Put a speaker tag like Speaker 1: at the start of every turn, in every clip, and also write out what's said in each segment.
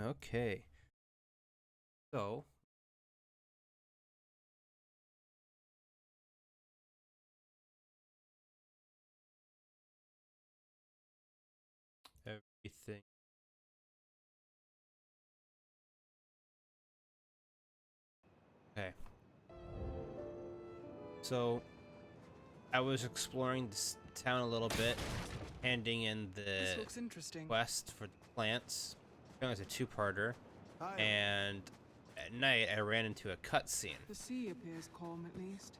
Speaker 1: Okay. So, everything. Okay. So, I was exploring this town a little bit, handing in
Speaker 2: This
Speaker 1: the
Speaker 2: looks interesting.
Speaker 1: quest for the plants. I think it was a two-parter,
Speaker 2: Hi.
Speaker 1: and at night I ran into a cutscene.
Speaker 2: The sea appears calm at least.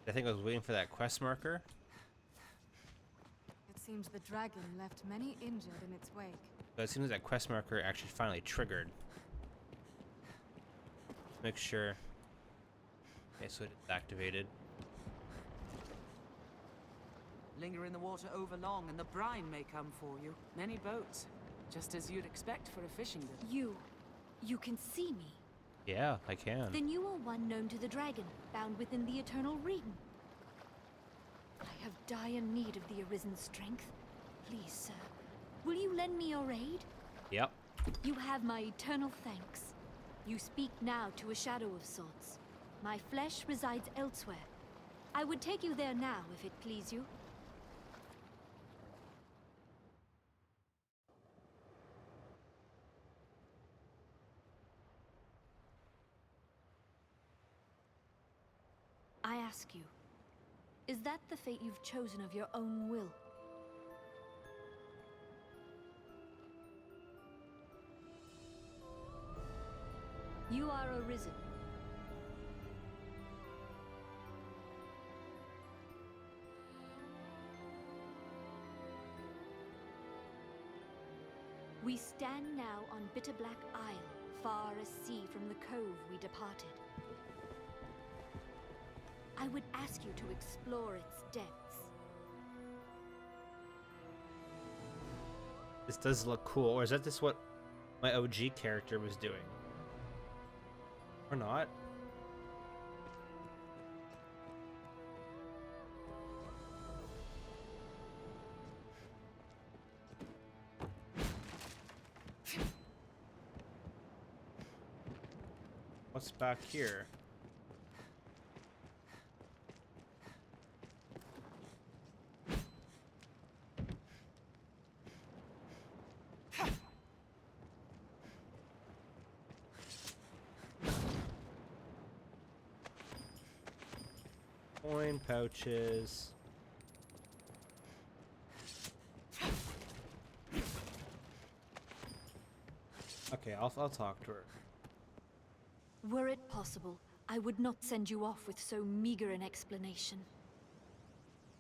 Speaker 1: I think I was waiting for that quest marker.
Speaker 3: It seems the dragon left many injured in its wake.
Speaker 1: But as soon as that quest marker actually finally triggered, make sure. Okay, so it's activated.
Speaker 4: Linger in the water over long and the brine may come for you. Many boats, just as you'd expect for a fishing village.
Speaker 5: You can see me.
Speaker 1: Yeah, I can.
Speaker 5: Then you are one known to the dragon, bound within the eternal ring. I have dire need of the Arisen's strength. Please, sir, will you lend me your aid?
Speaker 1: Yep.
Speaker 5: You have my eternal thanks. You speak now to a shadow of sorts. My flesh resides elsewhere. I would take you there now, if it please you. I ask you, is that the fate you've chosen of your own will? You are Arisen. We stand now on Bitter Black Isle, far as sea from the cove we departed. I would ask you to explore its depths.
Speaker 1: This does look cool. Or is that just what my OG character was doing? Or not? What's back here? Coin pouches. Okay, I'll talk to her.
Speaker 5: Were it possible, I would not send you off with so meager an explanation.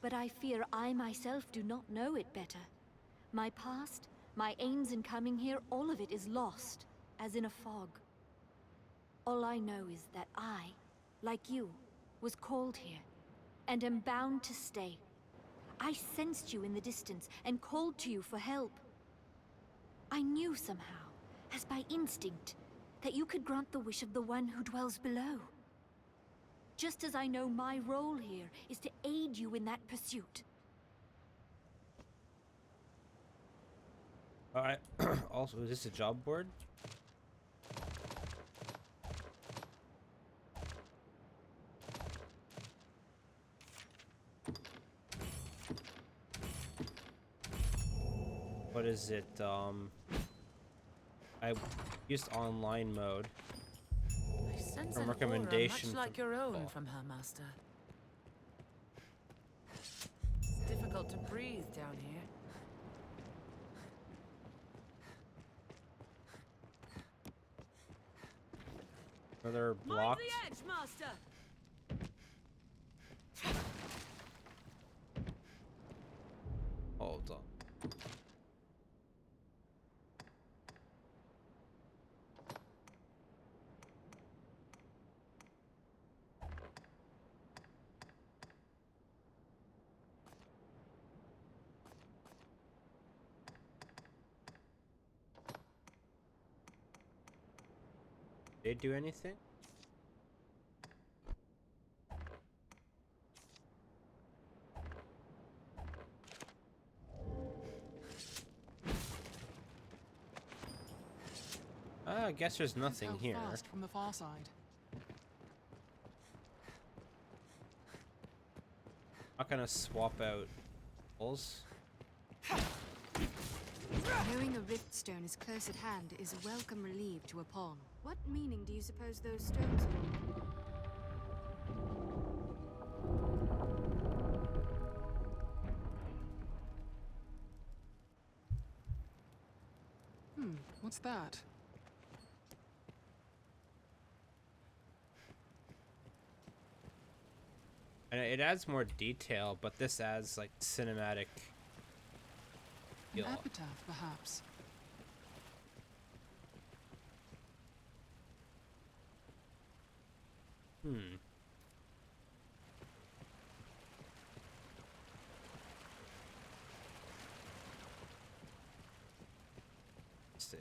Speaker 5: But I fear I myself do not know it better. My past, my aims in coming here, all of it is lost, as in a fog. All I know is that I, like you, was called here, and am bound to stay. I sensed you in the distance, and called to you for help. I knew somehow, as by instinct, that you could grant the wish of the one who dwells below. Just as I know my role here is to aid you in that pursuit.
Speaker 1: Alright. Also, is this a job board? What is it? I used online mode.
Speaker 4: I sense
Speaker 1: From
Speaker 4: an
Speaker 1: recommendation
Speaker 4: aura much like
Speaker 1: from
Speaker 4: your own
Speaker 1: people.
Speaker 4: from her master. It's difficult to breathe down here.
Speaker 1: Another
Speaker 4: Mind
Speaker 1: blocked.
Speaker 4: the edge, master!
Speaker 1: Hold on. Did they do anything? I guess there's nothing
Speaker 2: Held
Speaker 1: here.
Speaker 2: fast from the far side.
Speaker 1: Not gonna swap out holes.
Speaker 3: Knowing a rift stone is close at hand is a welcome relief to a pawn. What meaning do you suppose those stones hold?
Speaker 2: What's that?
Speaker 1: And it adds more detail, but this adds like cinematic
Speaker 2: An
Speaker 1: feel.
Speaker 2: epitaph, perhaps.
Speaker 1: Hmm. Let's see.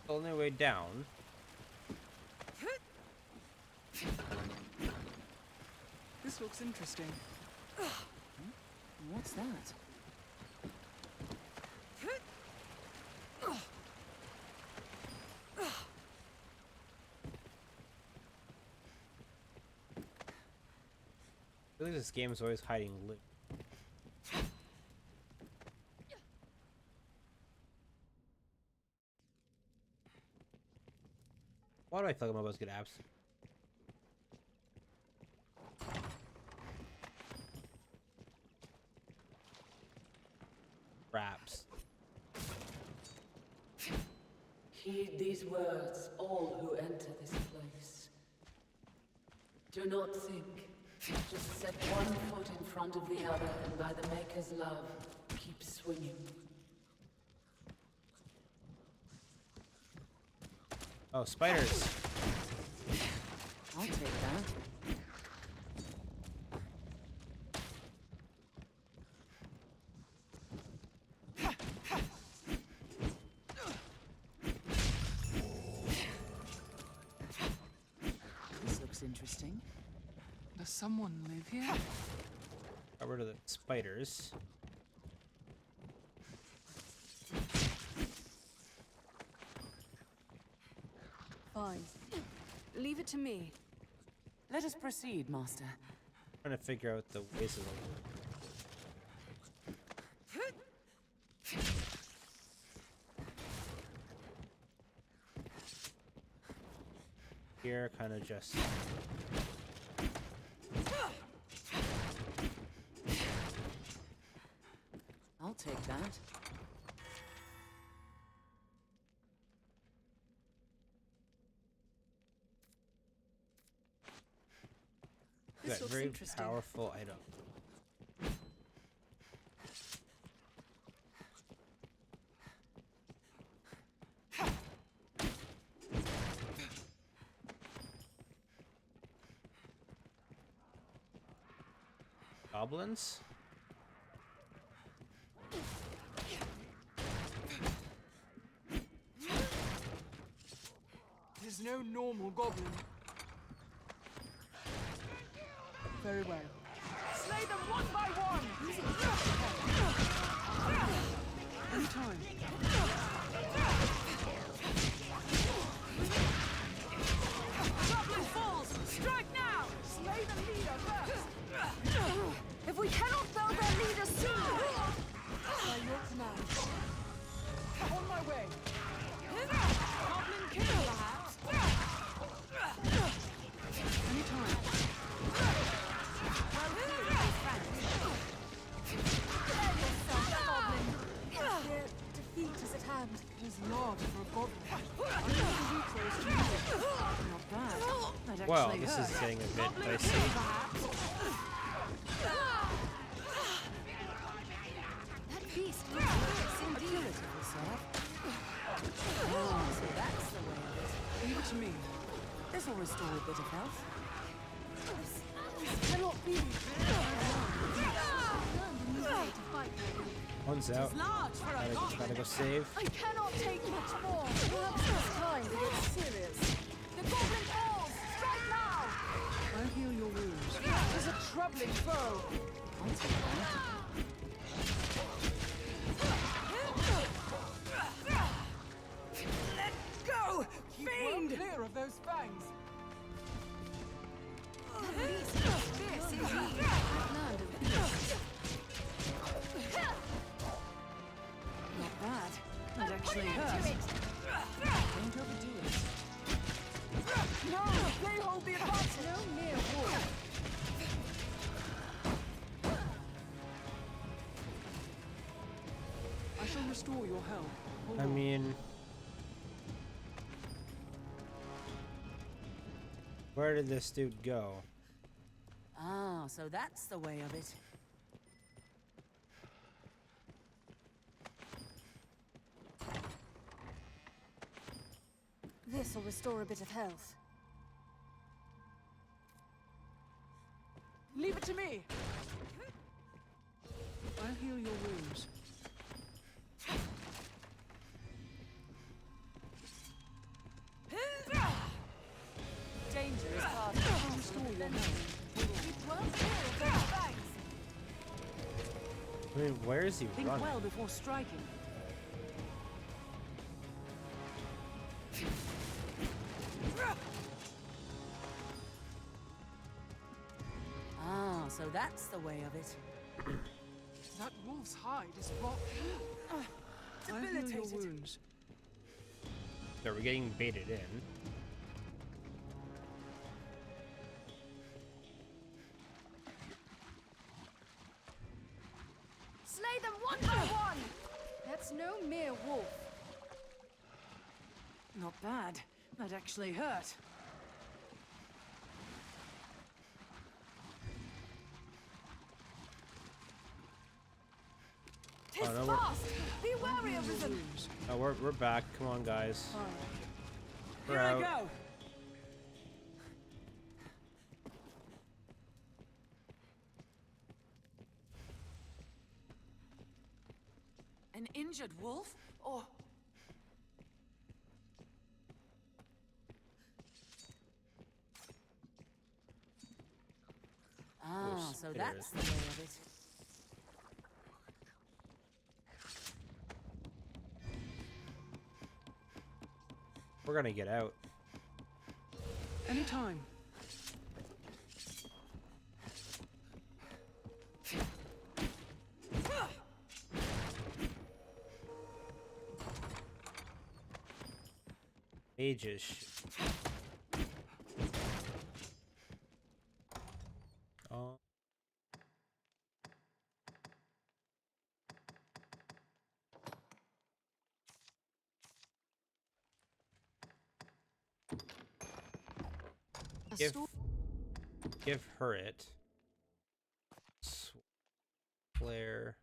Speaker 1: The only way down.
Speaker 2: This looks interesting.
Speaker 4: What's that?
Speaker 1: I feel like this game is always hiding loot. Why do I feel like I'm about to get abs? Raps.
Speaker 6: Heed these words, all who enter this place. Do not think. Just set one foot in front of the other, and by the Maker's love, keep swinging.
Speaker 1: Oh, spiders.
Speaker 4: I'll take that. This looks interesting.
Speaker 2: Does someone live here?
Speaker 1: Got rid of the spiders.
Speaker 3: Fine. Leave it to me.
Speaker 4: Let us proceed, Master.
Speaker 1: Trying to figure out the ways of it. Here, kind of just.
Speaker 4: I'll take that.
Speaker 1: That
Speaker 3: looks
Speaker 1: very
Speaker 3: interesting.
Speaker 1: powerful item. Goblins?
Speaker 2: There's no normal goblin. Very well.
Speaker 4: Slay them one by one!
Speaker 2: Anytime.
Speaker 4: Goblin falls! Strike now! Slay the leader first!
Speaker 5: If we cannot fell their leader soon!
Speaker 2: By your command. On my way.
Speaker 4: Goblin kill, perhaps?
Speaker 2: Anytime.
Speaker 5: Their defeat is at hand.
Speaker 2: It is large for a goblin. I know the weak to music.
Speaker 4: Not bad. That
Speaker 1: Well,
Speaker 4: actually
Speaker 1: this
Speaker 4: hurt.
Speaker 1: is getting a bit
Speaker 4: Goblin
Speaker 1: dicey.
Speaker 4: kill, perhaps?
Speaker 5: That beast looks fierce
Speaker 4: A
Speaker 5: indeed.
Speaker 4: curative reserve. Oh, so that's the way it is.
Speaker 2: Leave it to me.
Speaker 4: This will restore a bit of health.
Speaker 5: This cannot be. Learned a new way to fight.
Speaker 1: One's out.
Speaker 4: It's large for a goblin.
Speaker 1: Gotta go save.
Speaker 5: I cannot take much more. Perhaps it's time to get serious.
Speaker 4: The goblin falls! Strike now!
Speaker 2: I'll heal your wounds. It is a troubling foe.
Speaker 4: Can't take long. Let go!
Speaker 2: Keep well
Speaker 4: Fiend!
Speaker 2: clear of those fangs.
Speaker 3: Fierce indeed. I've learned of beasts.
Speaker 4: Not bad. That actually hurt. Don't overdo it.
Speaker 2: No, they hold the advantage. No mere wolf. I shall restore your health. Hold
Speaker 1: I
Speaker 2: on.
Speaker 1: mean, where did this dude go?
Speaker 4: Ah, so that's the way of it.
Speaker 3: This'll restore a bit of health.
Speaker 2: Leave it to me. I'll heal your wounds.
Speaker 4: Danger is past.
Speaker 2: I'll restore your health.
Speaker 3: Keep well clear of those fangs.
Speaker 1: I mean, where is he
Speaker 4: Think
Speaker 1: running?
Speaker 4: well before striking. Ah, so that's the way of it.
Speaker 2: That wolf's hide is rotten. I'll heal your
Speaker 4: Debilitated.
Speaker 2: wounds.
Speaker 1: So we're getting baited in.
Speaker 3: Slay them one by one! That's no mere wolf.
Speaker 4: Not bad. That actually hurt.
Speaker 3: Tis
Speaker 1: Oh, no, we're-
Speaker 3: fast! Be wary, Arisen!
Speaker 1: Oh, we're back. Come on, guys. We're
Speaker 4: Here
Speaker 1: out.
Speaker 4: I go. An injured wolf? Or... Ah, so
Speaker 1: There
Speaker 4: that's
Speaker 1: is.
Speaker 4: the way of it.
Speaker 1: We're gonna get out.
Speaker 2: Anytime.
Speaker 1: Ages. Oh.
Speaker 3: A
Speaker 1: Give,
Speaker 3: storm.
Speaker 1: give her it. Flare.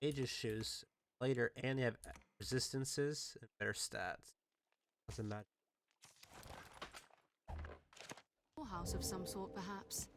Speaker 1: Aegis shoes later, and they have resistances and better stats. Doesn't matter.
Speaker 3: House of some sort, perhaps.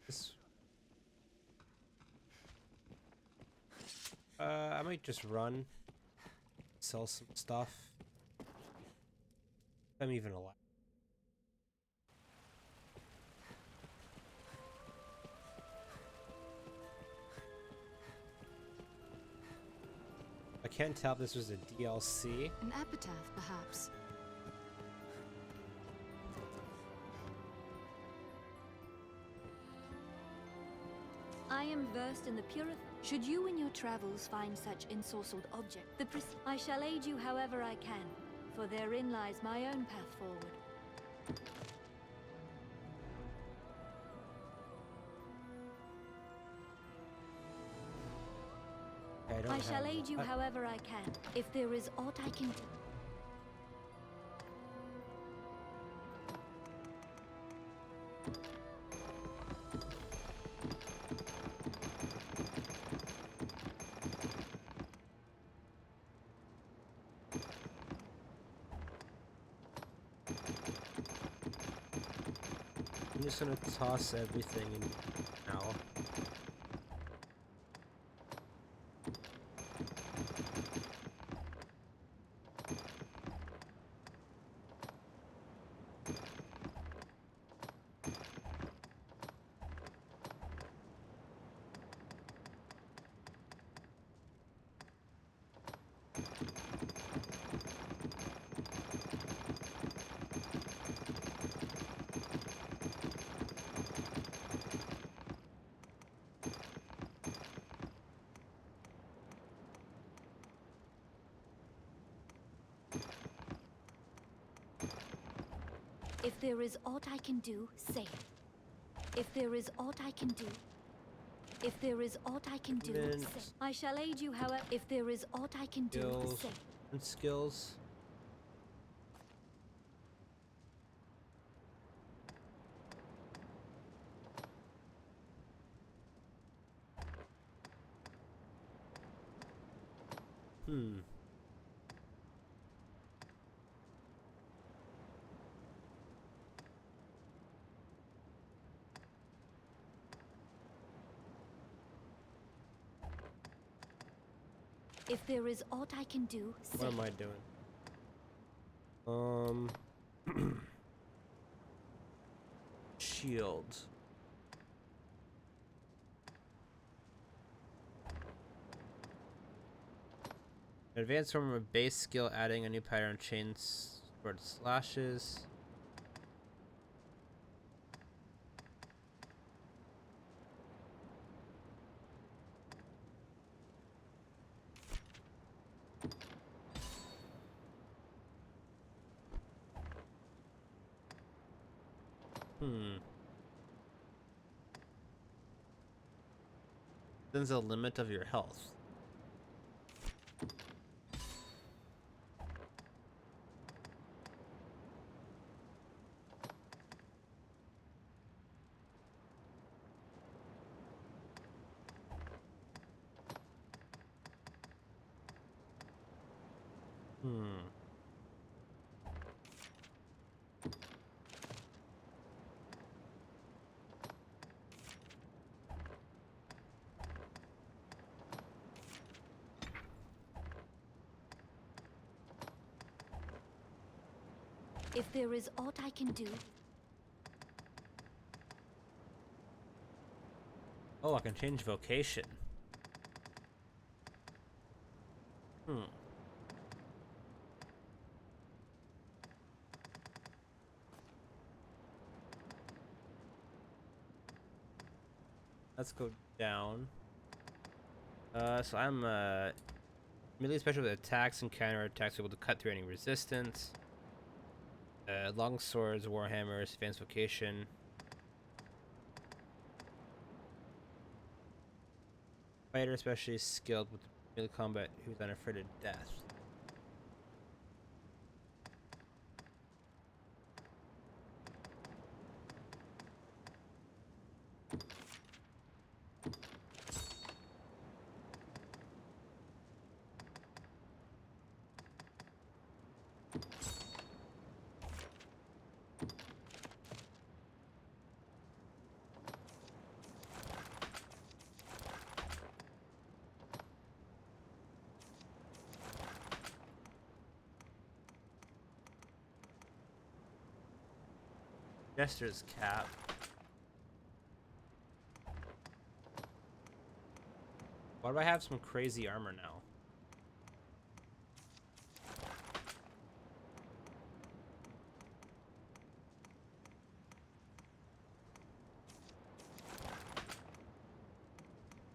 Speaker 1: This. I might just run, sell some stuff. If I'm even alive. I can't tell if this was a DLC.
Speaker 3: An epitaph, perhaps.
Speaker 5: I am versed in the purif. Should you in your travels find such ensorcelled object, I shall aid you however I can, for therein lies my own path forward. I shall aid you however I can. If there is aught I can do.
Speaker 1: I'm just gonna toss everything in now.
Speaker 5: If there is aught I can do, say. If there is aught I can do. If there is aught I can do,
Speaker 1: Mint.
Speaker 5: say. I shall aid you however. If there is aught I can do,
Speaker 1: Skills.
Speaker 5: say.
Speaker 1: And skills. Hmm.
Speaker 5: If there is aught I can do, say.
Speaker 1: What am I doing? Shield. Advanced form of base skill, adding a new pattern chains sword slashes. There's a limit of your health.
Speaker 5: If there is aught I can do.
Speaker 1: Oh, I can change vocation. Let's go down. So I'm melee special with attacks and counter attacks, able to cut through any resistance. Long swords, warhammers, advanced vocation. Fighter especially skilled with melee combat who's unafraid of death. Jester's cap. Why do I have some crazy armor now?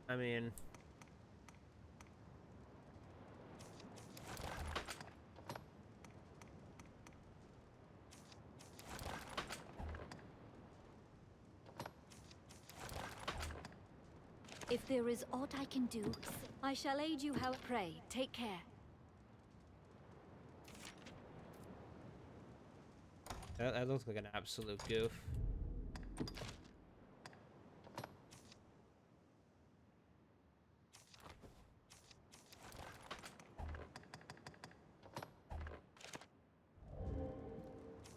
Speaker 1: I mean,
Speaker 5: If there is aught I can do, I shall aid you how. Pray, take care.
Speaker 1: That looks like an absolute goof.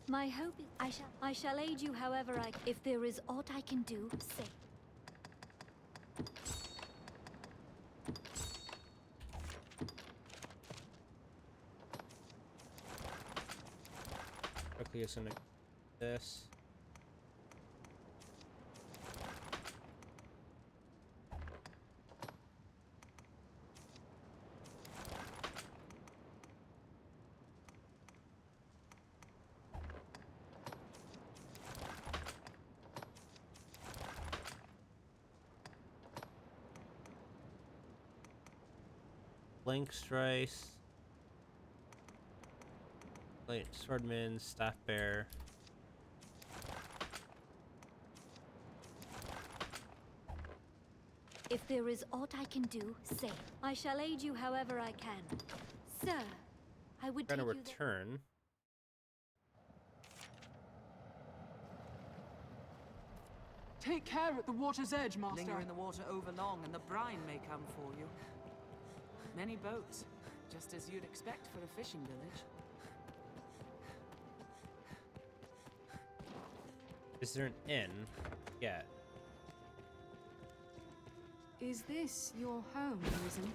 Speaker 5: My hope is I shall aid you however I. If there is aught I can do, say.
Speaker 1: Quickly, just gonna this. Blink Strice, Light Swordman, Staff Bear.
Speaker 5: If there is aught I can do, say. I shall aid you however I can. Sir, I would
Speaker 1: Trying
Speaker 5: take
Speaker 1: to
Speaker 5: you
Speaker 1: return.
Speaker 2: Take care at the water's edge, Master.
Speaker 4: Linger in the water over long, and the brine may come for you. Many boats, just as you'd expect for a fishing village.
Speaker 1: Is there an inn? Yeah.
Speaker 3: Is this your home, Arisen?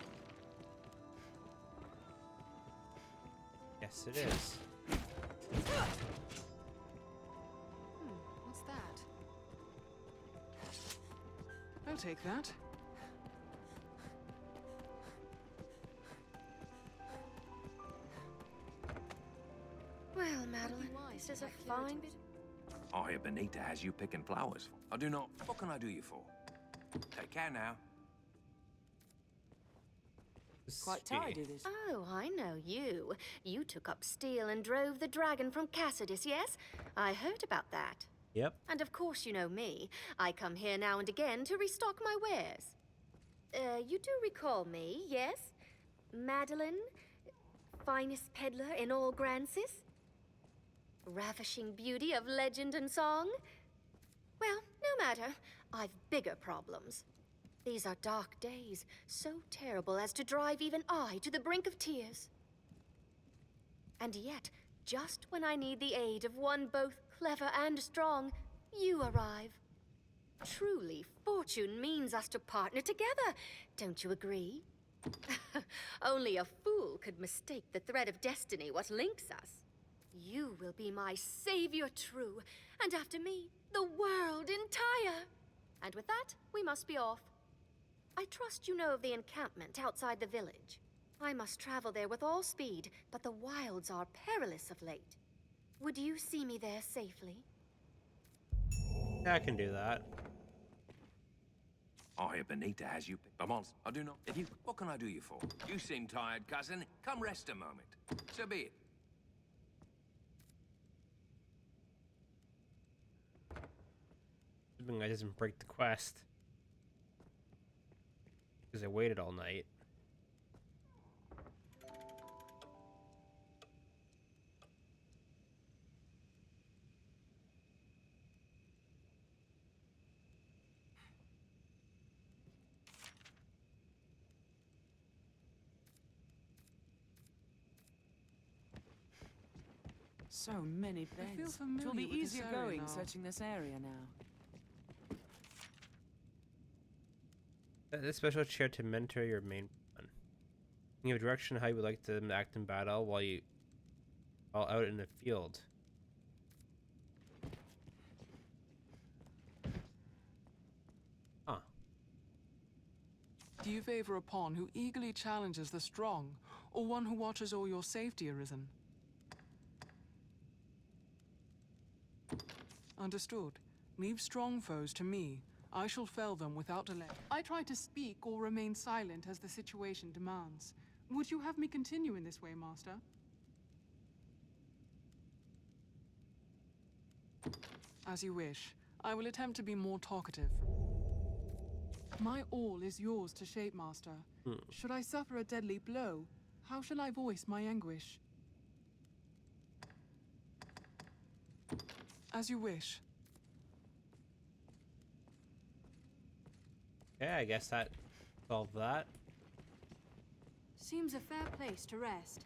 Speaker 1: Yes, it is.
Speaker 3: What's that?
Speaker 2: I'll take that.
Speaker 7: Well, Madeline, this is a fine bit.
Speaker 8: I hear Benita has you picking flowers. I do not. What can I do you for? Take care now.
Speaker 4: Quite tidy, this.
Speaker 7: Oh, I know you. You took up steel and drove the dragon from Cassidus, yes? I heard about that.
Speaker 1: Yep.
Speaker 7: And of course you know me. I come here now and again to restock my wares. You do recall me, yes? Madeline? Finest peddler in all Grancis? Ravishing beauty of legend and song? Well, no matter. I've bigger problems. These are dark days, so terrible as to drive even I to the brink of tears. And yet, just when I need the aid of one both clever and strong, you arrive. Truly, fortune means us to partner together. Don't you agree? Only a fool could mistake the thread of destiny what links us. You will be my savior true, and after me, the world entire. And with that, we must be off. I trust you know of the encampment outside the village. I must travel there with all speed, but the wilds are perilous of late. Would you see me there safely?
Speaker 1: Yeah, I can do that.
Speaker 8: I hear Benita has you picked. Lamont, I do not. If you. What can I do you for? You seem tired, cousin. Come rest a moment. So be it.
Speaker 1: Hoping I doesn't break the quest. Because I waited all night.
Speaker 4: So many
Speaker 2: I feel
Speaker 4: beds.
Speaker 2: familiar
Speaker 4: It'll be
Speaker 2: with this
Speaker 4: easier
Speaker 2: area
Speaker 4: going
Speaker 2: now.
Speaker 4: searching this area now.
Speaker 1: This special chair to mentor your main one. You have direction how you would like them to act in battle while out in the field. Huh.
Speaker 2: Do you favor a pawn who eagerly challenges the strong, or one who watches all your safety, Arisen? Understood. Leave strong foes to me. I shall fell them without delay. I try to speak or remain silent as the situation demands. Would you have me continue in this way, Master? As you wish. I will attempt to be more talkative. My all is yours to shape, Master. Should I suffer a deadly blow, how shall I voice my anguish? As you wish.
Speaker 1: Yeah, I guess that solved that.
Speaker 3: Seems a fair place to rest.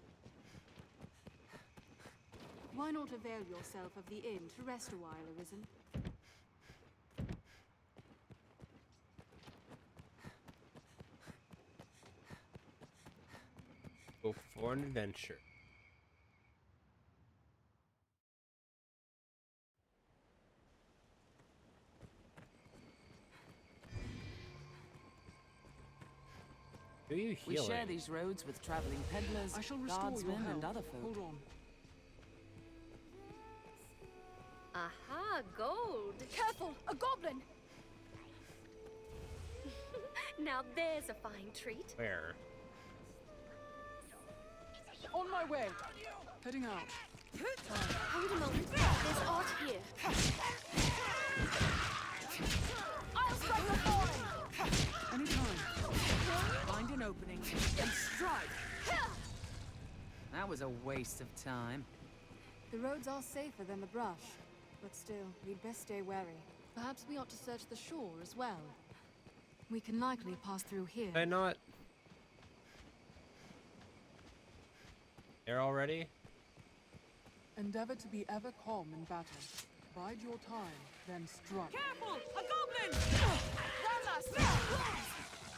Speaker 3: Why not avail yourself of the inn to rest a while, Arisen?
Speaker 1: Go for an adventure. Who are you
Speaker 4: We
Speaker 1: healing?
Speaker 4: share these roads with traveling peddlers,
Speaker 2: I shall restore your
Speaker 4: guardsmen,
Speaker 2: health.
Speaker 4: and other folk.
Speaker 2: Hold on.
Speaker 7: Aha, gold!
Speaker 3: Careful! A goblin!
Speaker 7: Now there's a fine treat.
Speaker 1: Where?
Speaker 2: On my way. Heading out.
Speaker 7: Hold a moment. There's art here.
Speaker 3: I'll strike the falling!
Speaker 2: Anytime.
Speaker 4: Find an opening and strike. That was a waste of time.
Speaker 3: The roads are safer than the brush, but still, we'd best stay wary. Perhaps we ought to search the shore as well. We can likely pass through here.
Speaker 1: Did I not? There already?
Speaker 2: Endeavor to be ever calm in battle. Bide your time, then strike.
Speaker 4: Careful! A goblin!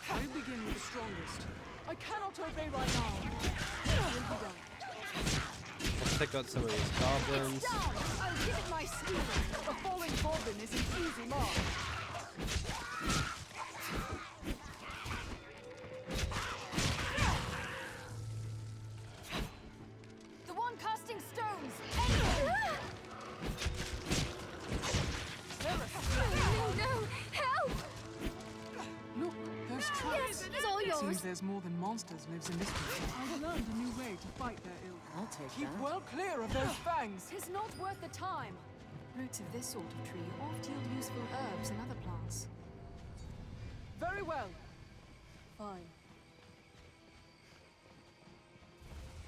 Speaker 2: I begin with the strongest. I cannot obey right now. Will be done.
Speaker 1: Let's take out some of these goblins.
Speaker 3: I'll give it my speed!
Speaker 2: A falling goblin is an easy mark.
Speaker 3: The one casting stones!
Speaker 7: No! Help!
Speaker 2: Look, those traps.
Speaker 7: It's all
Speaker 2: Seems
Speaker 7: yours.
Speaker 2: there's more than monsters lives in this place. I've learned a new way to fight their ill.
Speaker 4: I'll take
Speaker 2: Keep
Speaker 4: that.
Speaker 2: well clear of those fangs.
Speaker 3: Tis not worth the time. Roots of this sort of tree oft yield useful herbs and other plants.
Speaker 2: Very well. Fine.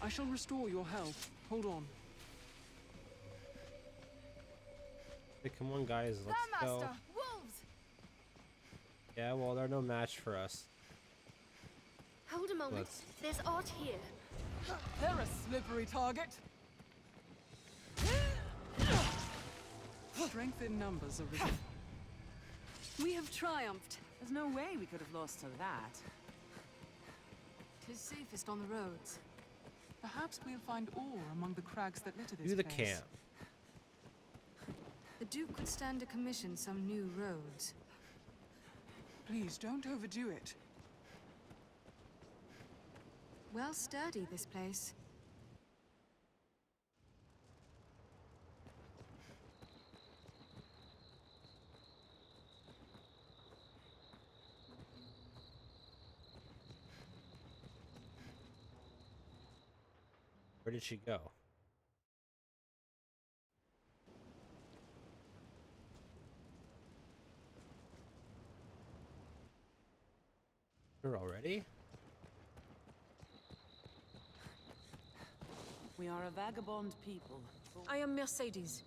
Speaker 2: I shall restore your health. Hold on.
Speaker 1: Hey, come on, guys. Let's go.
Speaker 3: Wolves!
Speaker 1: Yeah, well, they're no match for us.
Speaker 7: Hold a moment.
Speaker 1: Let's-
Speaker 7: There's art here.
Speaker 2: They're a slippery target. Strength in numbers, Arisen.
Speaker 3: We have triumphed.
Speaker 4: There's no way we could have lost to that.
Speaker 3: Tis safest on the roads.
Speaker 2: Perhaps we'll find ore among the crags that litter this
Speaker 1: Do the
Speaker 2: place.
Speaker 1: camp.
Speaker 3: The Duke could stand to commission some new roads.
Speaker 2: Please, don't overdo it.
Speaker 3: Well sturdy, this place.
Speaker 1: Where did she go? Here already?
Speaker 4: We are a vagabond people.
Speaker 9: I am Mercedes.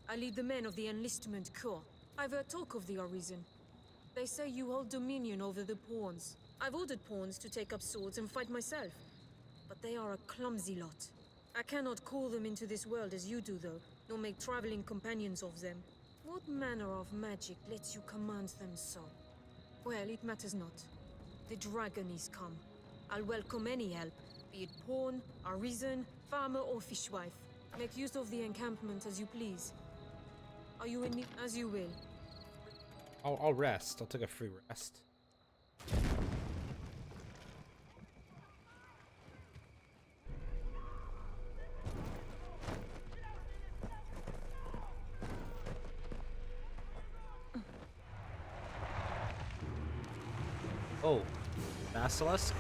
Speaker 9: I lead the men of the Enlistment Corps. I've heard talk of the Arisen. They say you hold dominion over the pawns. I've ordered pawns to take up swords and fight myself. But they are a clumsy lot. I cannot call them into this world as you do, though, nor make traveling companions of them. What manner of magic lets you command them so? Well, it matters not. The dragon is come. I'll welcome any help, be it pawn, arisen, farmer, or fishwife. Make use of the encampment as you please. Are you in need? As you will.
Speaker 1: I'll rest. I'll take a free rest. Oh, basilisk?